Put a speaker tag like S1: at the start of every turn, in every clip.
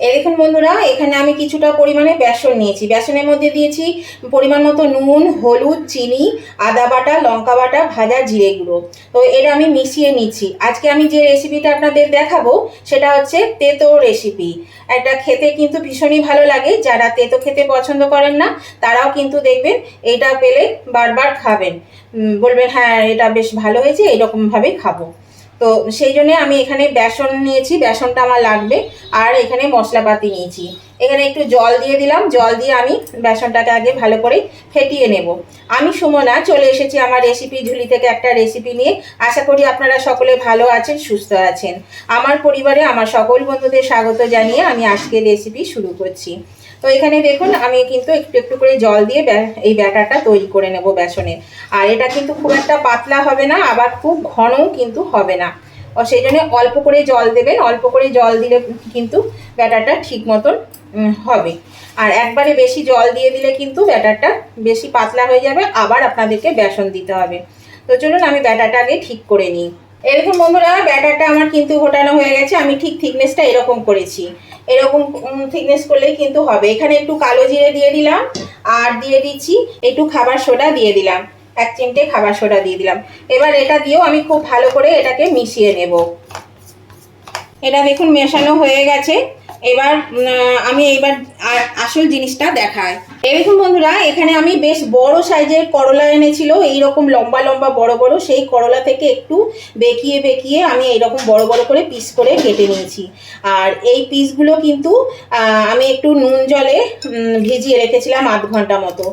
S1: এই দেখুন বন্ধুরা, এখানে আমি কিছুটা পরিমাণে বেসন নিয়েছি। বেসনের মধ্যে দিয়েছি পরিমাণ মতো নুন, হলুদ, চিনি, আদা বাটা, লঙ্কা বাটা, ভাজা জিরে গুঁড়ো। তো এটা আমি মিশিয়ে নিচ্ছি। আজকে আমি যে রেসিপিটা আপনাদের দেখাবো সেটা হচ্ছে তেতো রেসিপি। এটা খেতে কিন্তু ভীষণই ভালো লাগে। যারা তেতো খেতে পছন্দ করেন না তারাও কিন্তু দেখবেন এটা পেলে বারবার খাবেন, বলবেন হ্যাঁ এটা বেশ ভালো হয়েছে, এরকমভাবেই খাবো। তো সেই জন্যে আমি এখানে বেসন নিয়েছি, বেসনটা আমার লাগবে। আর এখানে মশলাপাতি নিয়েছি। এখানে একটু জল দিয়ে দিলাম। জল দিয়ে আমি বেসনটাকে আগে ভালো করে ফেটিয়ে নেব। আমি সুমনা চলে এসেছি আমার রেসিপি ঝুলি থেকে একটা রেসিপি নিয়ে। আশা করি আপনারা সকলে ভালো আছেন, সুস্থ আছেন। আমার পরিবারে আমার সকল বন্ধুদের স্বাগত জানিয়ে আমি আজকের রেসিপি শুরু করছি। তো এখানে দেখুন আমি কিন্তু একটু একটু করে জল দিয়ে এই ব্যাটারটা তৈরি করে নেব বেসনের। আর এটা কিন্তু খুব একটা পাতলা হবে না, আবার খুব ঘনও কিন্তু হবে না। ও সেই জন্য অল্প করে জল দেবেন। অল্প করে জল দিলে কিন্তু ব্যাটারটা ঠিক মতন হবে। আর একবারে বেশি জল দিয়ে দিলে কিন্তু ব্যাটারটা বেশি পাতলা হয়ে যাবে, আবার আপনাদেরকে বেসন দিতে হবে। তো চলুন আমি ব্যাটারটা আগে ঠিক করে নিই। এরকম বন্ধুরা, ব্যাটারটা আমার কিন্তু ঘোটানো হয়ে গেছে। আমি ঠিক থিকনেসটা এরকম করেছি। এরকম থিকনেস করলেই কিন্তু হবে। এখানে একটু কালো জিরে দিয়ে দিলাম, আর দিয়ে দিচ্ছি একটু খাবার সোডা দিয়ে দিলাম। 1 চিমটে খাবার সোডা দিয়ে দিলাম। এবার এটা দিয়েও আমি খুব ভালো করে এটাকে মিশিয়ে নেব। এটা দেখুন মেশানো হয়ে গেছে। এবার আমি আসল জিনিসটা দেখাই। এই দেখুন বন্ধুরা, এখানে আমি বেশ বড় সাইজের করলা এনেছিল, এইরকম লম্বা লম্বা বড় বড়। সেই করলা থেকে একটু বেঁকিয়ে বেঁকিয়ে আমি এইরকম বড় বড় করে পিস করে কেটে নিয়েছি। আর এই পিসগুলো কিন্তু আমি একটু নুন জলে ভিজিয়ে রেখেছিলাম 1/2 ঘন্টা মতো।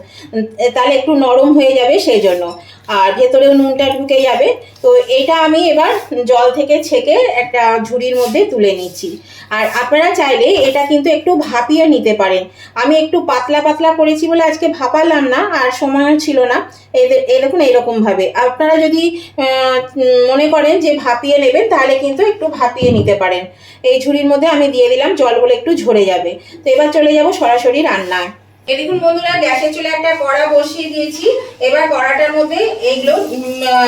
S1: তাহলে একটু নরম হয়ে যাবে সেই জন্য, আর ভেতরেও নুনটা ঢুকে যাবে। তো এটা আমি এবার জল থেকে ছেঁকে একটা ঝুড়ির মধ্যে তুলে নিচ্ছি। আর আপনারা চাইলে এটা কিন্তু একটু ভাপিয়ে নিতে পারেন। আমি একটু পাতলা পাতলা করেছি বলে আজকে ভাপালাম না, আর সময়ও ছিল না। এই দেখুন এইরকমভাবে আপনারা যদি মনে করেন যে ভাপিয়ে নেবেন তাহলে কিন্তু একটু ভাপিয়ে নিতে পারেন। এই ঝুড়ির মধ্যে আমি দিয়ে দিলাম, জলগুলো একটু ঝরে যাবে। তো এবার চলে যাব সরাসরি রান্নায়। দেখুন বন্ধুরা, গ্যাসের চুলে একটা কড়া বসিয়ে দিয়েছি। এবার কড়াটার মধ্যে এইগুলো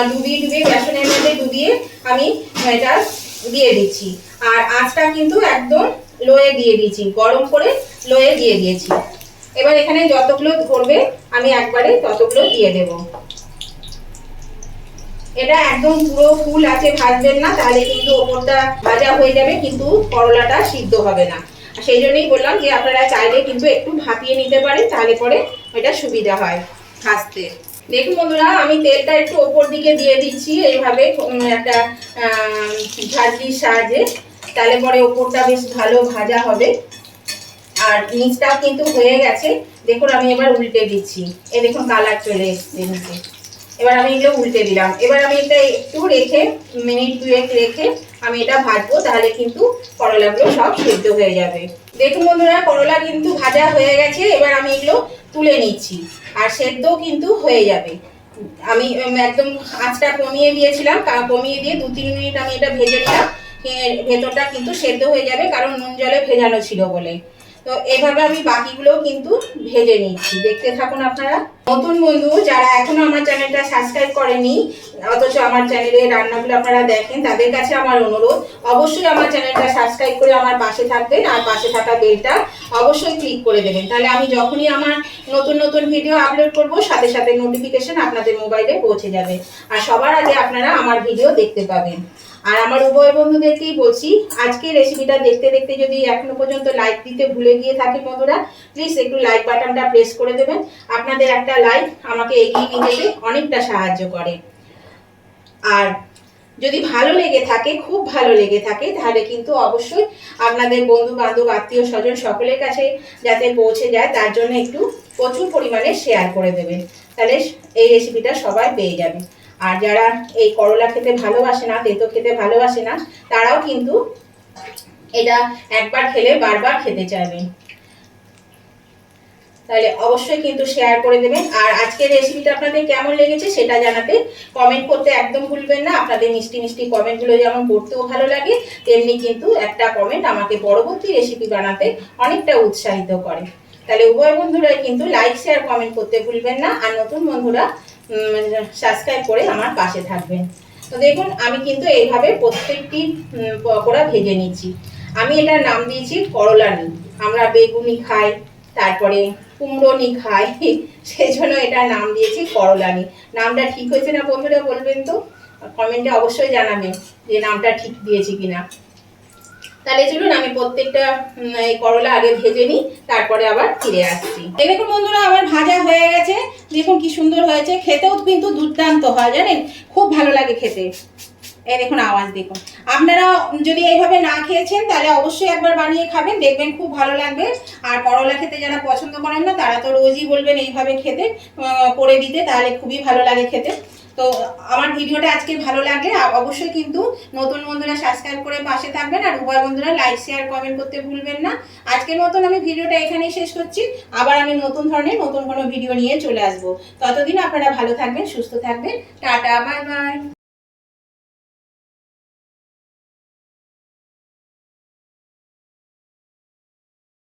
S1: ডুবিয়ে বেসনের মধ্যে ডুবিয়ে আমি এটা দিয়ে দিচ্ছি। আর আঁচটা কিন্তু একদম লোয়ে দিয়ে দিয়েছি, গরম করে লোয়ে দিয়ে দিয়েছি। এবার এখানে যতগুলো ধরবে আমি একবারে ততগুলো দিয়ে দেব। এটা একদম পুরো ফুল আছে ভাজবেন না, তাহলে কিন্তু ওপরটা ভাজা হয়ে যাবে কিন্তু করলাটা সিদ্ধ হবে না। সেই জন্যই বললাম যে আপনারা চাইলে কিন্তু একটু ভাপিয়ে নিতে পারেন, তাহলে পরে ওইটা সুবিধা হয় ভাজতে। দেখুন বন্ধুরা, আমি তেলটা একটু ওপর দিকে দিয়ে দিচ্ছি এইভাবে একটা ঝাঁঝরির সাহায্যে, তাহলে পরে ওপরটা বেশ ভালো ভাজা হবে। আর নিচটাও কিন্তু হয়ে গেছে। দেখুন আমি এবার উল্টে দিচ্ছি। এই দেখুন কালার চলে এসছে নিচে। এবার আমি এগুলো উল্টে দিলাম। এবার আমি এটা একটু রেখে মিনিট 2 রেখে আমি এটা ভাজবো, তাহলে কিন্তু করলাগুলো সব সেদ্ধ হয়ে যাবে। দেখুন বন্ধুরা, করলা কিন্তু ভাজা হয়ে গেছে। এবার আমি এগুলো তুলে নিচ্ছি, আর সেদ্ধও কিন্তু হয়ে যাবে। আমি একদম আঁচটা কমিয়ে দিয়েছিলাম, কমিয়ে দিয়ে 2-3 মিনিট আমি এটা ভেজে নিলাম। ভেতরটা কিন্তু সেদ্ধ হয়ে যাবে, কারণ নুন জলে ভেজানো ছিল বলে। তো এইভাবে আমি বাকিগুলোও কিন্তু ভেজে নিচ্ছি। দেখতে থাকুন আপনারা। নতুন বন্ধু যারা এখনো আমার চ্যানেলটা সাবস্ক্রাইব করেনি, অথচ আমার চ্যানেলে রান্নাগুলো আপনারা দেখেন, তাদের কাছে আমার অনুরোধ অবশ্যই আমার চ্যানেলটা সাবস্ক্রাইব করে আমার পাশে থাকবেন। আর পাশে থাকা বেলটা অবশ্যই ক্লিক করে দেবেন, তাহলে আমি যখনই আমার নতুন নতুন ভিডিও আপলোড করব সাথে সাথে নোটিফিকেশন আপনাদের মোবাইলে পৌঁছে যাবে, আর সবার আগে আপনারা আমার ভিডিও দেখতে পাবেন। আর আমার উভয় বন্ধুদেরকেই বলছি, আজকে রেসিপিটা দেখতে দেখতে যদি এখনো পর্যন্ত লাইক দিতে ভুলে গিয়ে থাকে বন্ধুরা, প্লিজ একটু লাইক বাটনটা প্রেস করে দেবেন। আপনাদের একটা লাইক আমাকে এগিয়ে নিয়ে যেতে অনেকটা সাহায্য করে। আর যদি ভালো লেগে থাকে, খুব ভালো লেগে থাকে, তাহলে কিন্তু অবশ্যই আপনাদের বন্ধু বান্ধব আত্মীয় স্বজন সকলের কাছে যাতে পৌঁছে যায়, তার জন্য একটু প্রচুর পরিমাণে শেয়ার করে দেবেন। তাহলে এই রেসিপিটা সবাই পেয়ে যাবে। আর যারা এই করলা খেতে ভালোবাসে না, তেতো খেতে ভালোবাসে না, তারাও কিন্তু এটা একবার খেলে বারবার খেতে চাইবেন। তাহলে অবশ্যই কিন্তু শেয়ার করে দেবেন। আর আজকের রেসিপিটা আপনাদের কেমন লেগেছে সেটা জানাতে কমেন্ট করতে একদম ভুলবেন না। আপনাদের মিষ্টি মিষ্টি কমেন্টগুলো যেমন পড়তেও ভালো লাগে, তেমনি কিন্তু একটা কমেন্ট আমাকে পরবর্তী রেসিপি বানাতে অনেকটা উৎসাহিত করে। তাহলে উভয় বন্ধুরাই কিন্তু লাইক শেয়ার কমেন্ট করতে ভুলবেন না। আর নতুন বন্ধুরা সাবস্ক্রাইব করে আমার পাশে থাকবেন। তো দেখুন আমি কিন্তু এইভাবে প্রত্যেকটি পকোড়া ভেজে নিচ্ছি। আমি এটার নাম দিয়েছি করলানি। আমরা বেগুনি খাই, তারপরে কুমড়োনি খাই, সেই জন্য এটার নাম দিয়েছি করলানি। নামটা ঠিক হয়েছে না বন্ধুরা বলবেন তো, কমেন্টে অবশ্যই জানাবেন যে নামটা ঠিক দিয়েছি কিনা। তাহলে চলুন আমি প্রত্যেকটা এই করলা আগে ভেজে নিই, তারপরে আবার ফিরে আসছি। দেখুন বন্ধুরা আমার ভাজা হয়ে গেছে, দেখুন কি সুন্দর হয়েছে, খেতেও কিন্তু দুর্দান্ত হয় জানেন, খুব ভালো লাগে খেতে। এই দেখুন আওয়াজ দেখুন। আপনারা যদি এইভাবে না খেয়েছেন তাহলে অবশ্যই একবার বানিয়ে খাবেন, দেখবেন খুব ভালো লাগবে। আর করলা খেতে যারা পছন্দ করেন না তারা তো রোজই বলবেন এইভাবে খেতে, করে দিতে, তাহলে খুবই ভালো লাগে খেতে। তো আমার ভিডিওটা আজকে ভালো লাগলে অবশ্যই কিন্তু নতুন বন্ধুরা সাবস্ক্রাইব করে পাশে থাকবেন, আর উভয় বন্ধুরা লাইক শেয়ার কমেন্ট করতে ভুলবেন না। আজকের মতন আমি ভিডিওটা এখানেই শেষ করছি। আবার আমি নতুন ধরনের নতুন কোনো ভিডিও নিয়ে চলে আসবো। ততদিন আপনারা ভালো থাকবেন, সুস্থ থাকবেন। Tata, bye bye.